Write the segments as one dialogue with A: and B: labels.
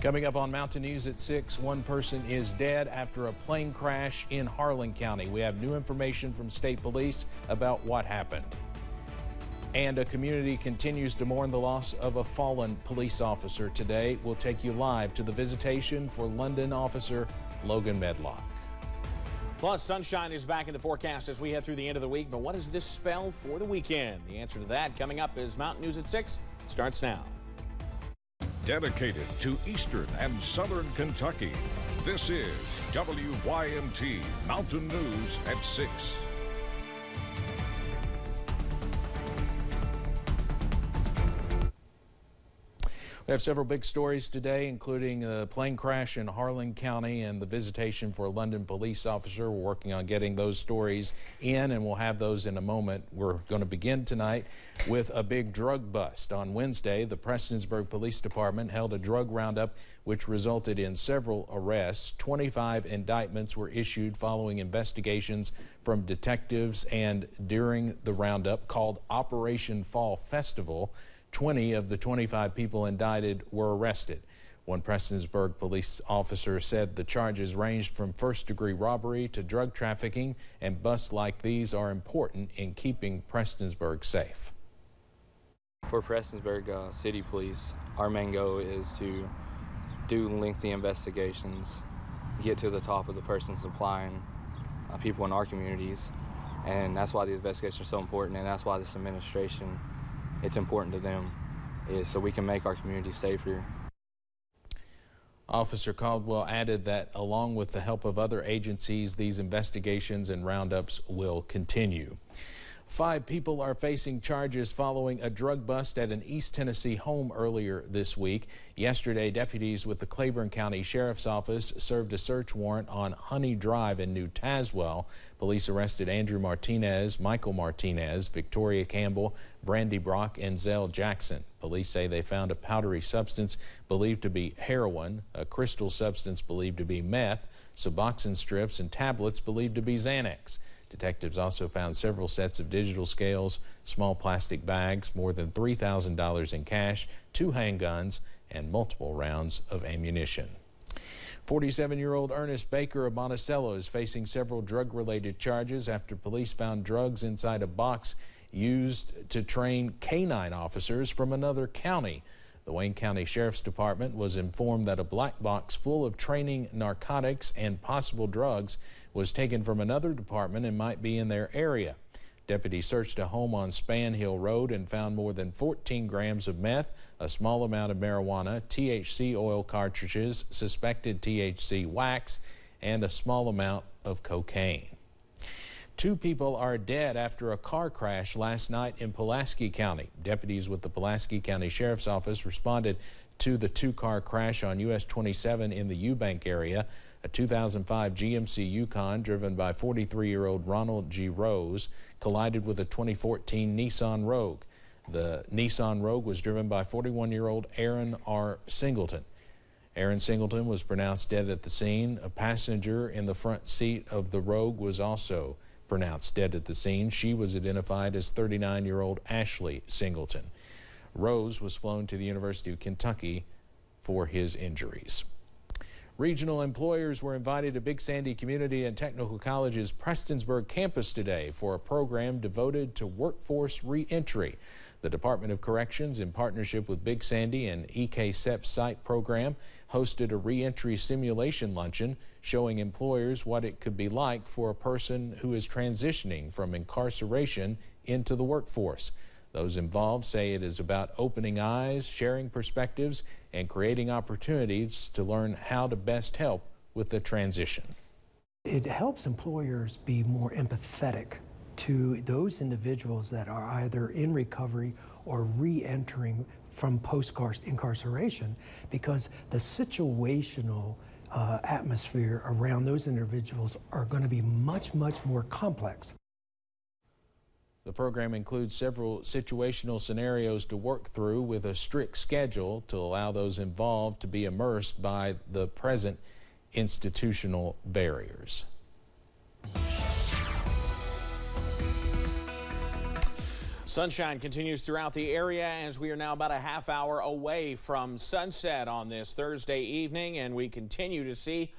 A: Coming up on Mountain News at 6, one person is dead after a plane crash in Harlan County. We have new information from state police about what happened. And a community continues to mourn the loss of a fallen police officer today. We'll take you live to the visitation for London officer Logan Medlock.
B: Plus, sunshine is back in the forecast as we head through the end of the week. But what does this spell for the weekend? The answer to that coming up as Mountain News at 6 starts now.
C: Dedicated to Eastern and Southern Kentucky, this is WYMT Mountain News at 6.
A: We have several big stories today, including a plane crash in Harlan County and the visitation for a London police officer. We're working on getting those stories in, and we'll have those in a moment. We're going to begin tonight with a big drug bust. On Wednesday, the Prestonsburg Police Department held a drug roundup which resulted in several arrests. 25 indictments were issued following investigations from detectives, and during the roundup called Operation Fall Festival, 20 of the 25 people indicted were arrested. One Prestonsburg police officer said the charges ranged from first-degree robbery to drug trafficking, and busts like these are important in keeping Prestonsburg safe.
D: For Prestonsburg City Police, our main goal is to do lengthy investigations, get to the top of the person supplying people in our communities, and that's why these investigations are so important, and that's why this administration, it's important to them, is so we can make our community safer.
A: Officer Caldwell added that along with the help of other agencies, these investigations and roundups will continue. 5 people are facing charges following a drug bust at an East Tennessee home earlier this week. Yesterday, deputies with the Claiborne County Sheriff's Office served a search warrant on Honey Drive in New Tazewell. Police arrested Andrew Martinez, Michael Martinez, Victoria Campbell, Brandy Brock, and Zell Jackson. Police say they found a powdery substance believed to be heroin, a crystal substance believed to be meth, Suboxone strips, and tablets believed to be Xanax. Detectives also found several sets of digital scales, small plastic bags, more than $3,000 in cash, 2 handguns, and multiple rounds of ammunition. 47-year-old Ernest Baker of Monticello is facing several drug-related charges after police found drugs inside a box used to train canine officers from another county. The Wayne County Sheriff's Department was informed that a black box full of training narcotics and possible drugs was taken from another department and might be in their area. Deputies searched a home on Span Hill Road and found more than 14 grams of meth, a small amount of marijuana, THC oil cartridges, suspected THC wax, and a small amount of cocaine. 2 people are dead after a car crash last night in Pulaski County. Deputies with the Pulaski County Sheriff's Office responded to the 2-car crash on US 27 in the Eubank area. A 2005 GMC Yukon driven by 43-year-old Ronald G. Rose collided with a 2014 Nissan Rogue. The Nissan Rogue was driven by 41-year-old Aaron R. Singleton. Aaron Singleton was pronounced dead at the scene. A passenger in the front seat of the Rogue was also pronounced dead at the scene. She was identified as 39-year-old Ashley Singleton. Rose was flown to the University of Kentucky for his injuries. Regional employers were invited to Big Sandy Community and Technical College's Prestonsburg campus today for a program devoted to workforce re-entry. The Department of Corrections, in partnership with Big Sandy and EK-SEP site program, hosted a re-entry simulation luncheon showing employers what it could be like for a person who is transitioning from incarceration into the workforce. Those involved say it is about opening eyes, sharing perspectives, and creating opportunities to learn how to best help with the transition.
E: It helps employers be more empathetic to those individuals that are either in recovery or re-entering from post-incarceration, because the situational atmosphere around those individuals are going to be much, much more complex.
A: The program includes several situational scenarios to work through with a strict schedule to allow those involved to be immersed by the present institutional barriers.
B: Sunshine continues throughout the area as we are now about a half hour away from sunset on this Thursday evening, and we continue to see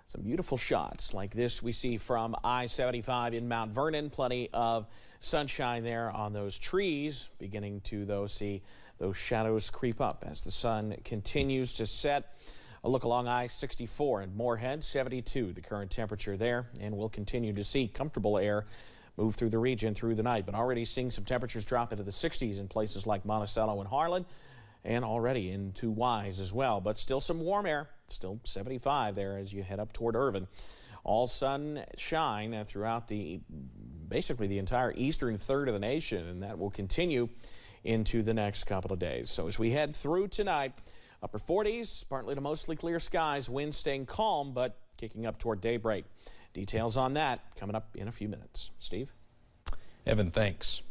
B: some beautiful shots like this we see from I-75 in Mount Vernon. Plenty of sunshine there on those trees, beginning to though see those shadows creep up as the sun continues to set. A look along I-64 in Moorhead, 72 the current temperature there, and we'll continue to see comfortable air move through the region through the night, but already seeing some temperatures drop into the 60s in places like Monticello and Harlan, and already into Wise as well. But still some warm air, still 75 there as you head up toward Irvin. All sunshine throughout basically the entire eastern third of the nation, and that will continue into the next couple of days. So as we head through tonight, upper 40s, partly to mostly clear skies, winds staying calm, but kicking up toward daybreak. Details on that coming up in a few minutes. Steve?
A: Evan, thanks.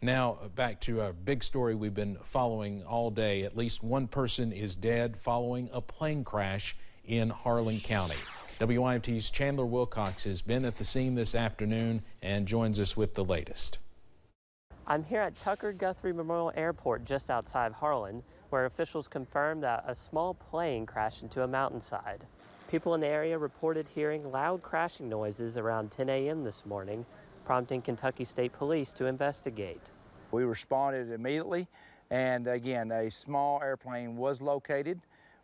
A: Now back to a big story we've been following all day. At least one person is dead following a plane crash in Harlan County. WYMT's Chandler Wilcox has been at the scene this afternoon and joins us with the latest.
F: I'm here at Tucker Guthrie Memorial Airport just outside Harlan, where officials confirmed that a small plane crashed into a mountainside. People in the area reported hearing loud crashing noises around 10 a.m. this morning, prompting Kentucky State Police to investigate.
G: We responded immediately, and again, a small airplane was located.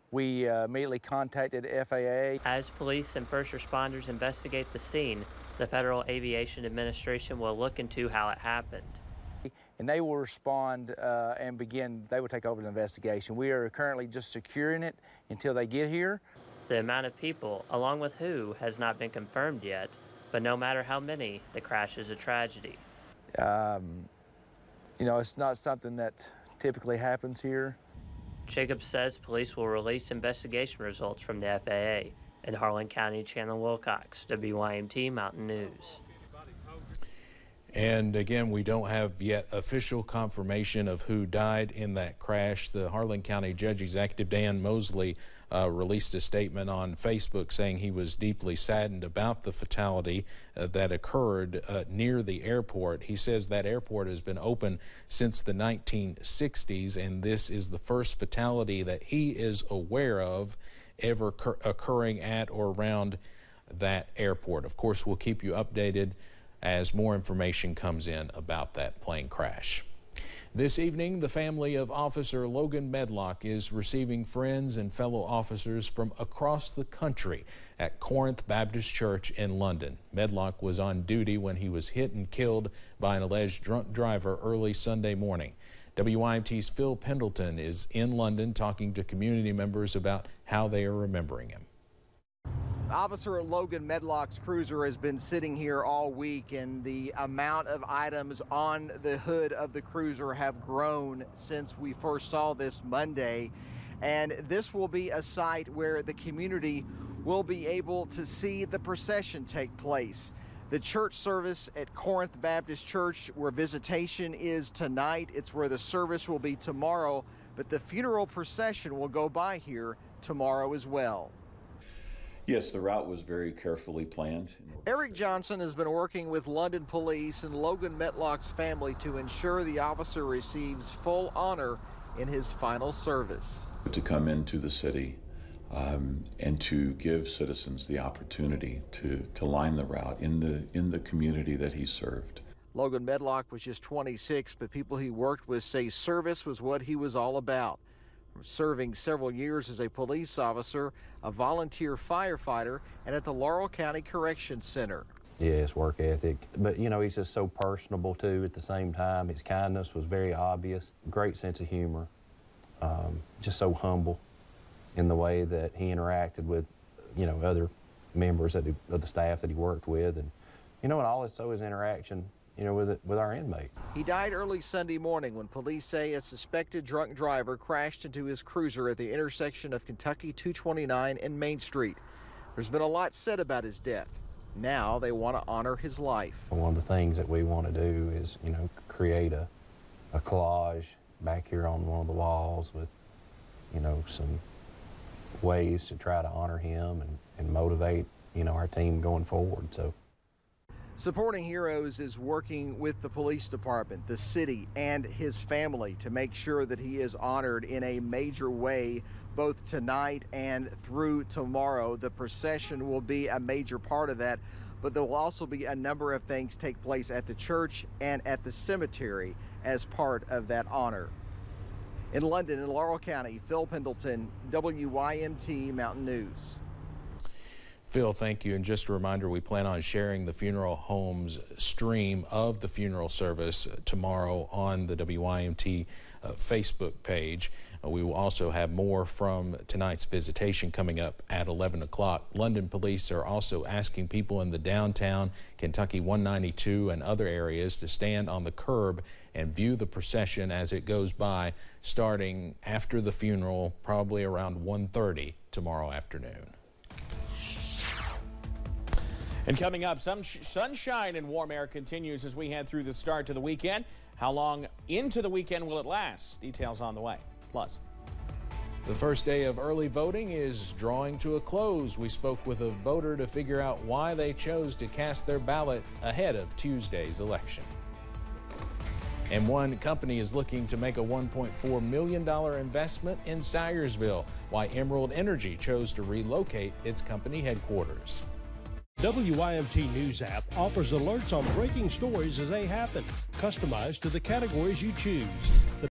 G: We immediately contacted FAA.
F: As police and first responders investigate the scene, the Federal Aviation Administration will look into how it happened.
G: And they will respond and they will take over the investigation. We are currently just securing it until they get here.
F: The amount of people, along with who, has not been confirmed yet, but no matter how many, the crash is a tragedy.
G: You know, it's not something that typically happens here.
F: Jacobs says police will release investigation results from the FAA. In Harlan County, Chandler Wilcox, WYMT Mountain News.
A: And again, we don't have yet official confirmation of who died in that crash. The Harlan County Judge Executive Dan Mosley released a statement on Facebook saying he was deeply saddened about the fatality that occurred near the airport. He says that airport has been open since the 1960s, and this is the first fatality that he is aware of ever occurring at or around that airport. Of course, we'll keep you updated as more information comes in about that plane crash. This evening, the family of Officer Logan Medlock is receiving friends and fellow officers from across the country at Corinth Baptist Church in London. Medlock was on duty when he was hit and killed by an alleged drunk driver early Sunday morning. WYMT's Phil Pendleton is in London talking to community members about how they are remembering him.
H: Officer Logan Medlock's cruiser has been sitting here all week, and the amount of items on the hood of the cruiser have grown since we first saw this Monday. And this will be a site where the community will be able to see the procession take place. The church service at Corinth Baptist Church, where visitation is tonight, it's where the service will be tomorrow, but the funeral procession will go by here tomorrow as well.
I: Yes, the route was very carefully planned.
H: Eric Johnson has been working with London Police and Logan Medlock's family to ensure the officer receives full honor in his final service.
I: To come into the city and to give citizens the opportunity to line the route in the community that he served.
H: Logan Medlock was just 26, but people he worked with say service was what he was all about. Serving several years as a police officer, a volunteer firefighter, and at the Laurel County Correction Center.
J: Yes, work ethic. But, you know, he's just so personable, too, at the same time. His kindness was very obvious. Great sense of humor. Just so humble in the way that he interacted with, you know, other members of the staff that he worked with. And, you know, and also his interaction, you know, with our inmates.
H: He died early Sunday morning when police say a suspected drunk driver crashed into his cruiser at the intersection of Kentucky 229 and Main Street. There's been a lot said about his death. Now they want to honor his life.
J: One of the things that we want to do is, you know, create a collage back here on one of the walls with, you know, some ways to try to honor him and motivate, you know, our team going forward. So
H: Supporting Heroes is working with the police department, the city, and his family to make sure that he is honored in a major way both tonight and through tomorrow. The procession will be a major part of that, but there will also be a number of things take place at the church and at the cemetery as part of that honor. In London, in Laurel County, Phil Pendleton, WYMT Mountain News.
A: Phil, thank you. And just a reminder, we plan on sharing the funeral home's stream of the funeral service tomorrow on the WYMT Facebook page. We will also have more from tonight's visitation coming up at 11 o'clock. London police are also asking people in the downtown Kentucky 192 and other areas to stand on the curb and view the procession as it goes by, starting after the funeral, probably around 1:30 tomorrow afternoon.
B: And coming up, some sunshine and warm air continues as we head through the start to the weekend. How long into the weekend will it last? Details on the way. Plus,
A: the first day of early voting is drawing to a close. We spoke with a voter to figure out why they chose to cast their ballot ahead of Tuesday's election. And one company is looking to make a $1.4 million investment in Syersville. Why Emerald Energy chose to relocate its company headquarters.
K: WYMT News app offers alerts on breaking stories as they happen, customized to the categories you choose.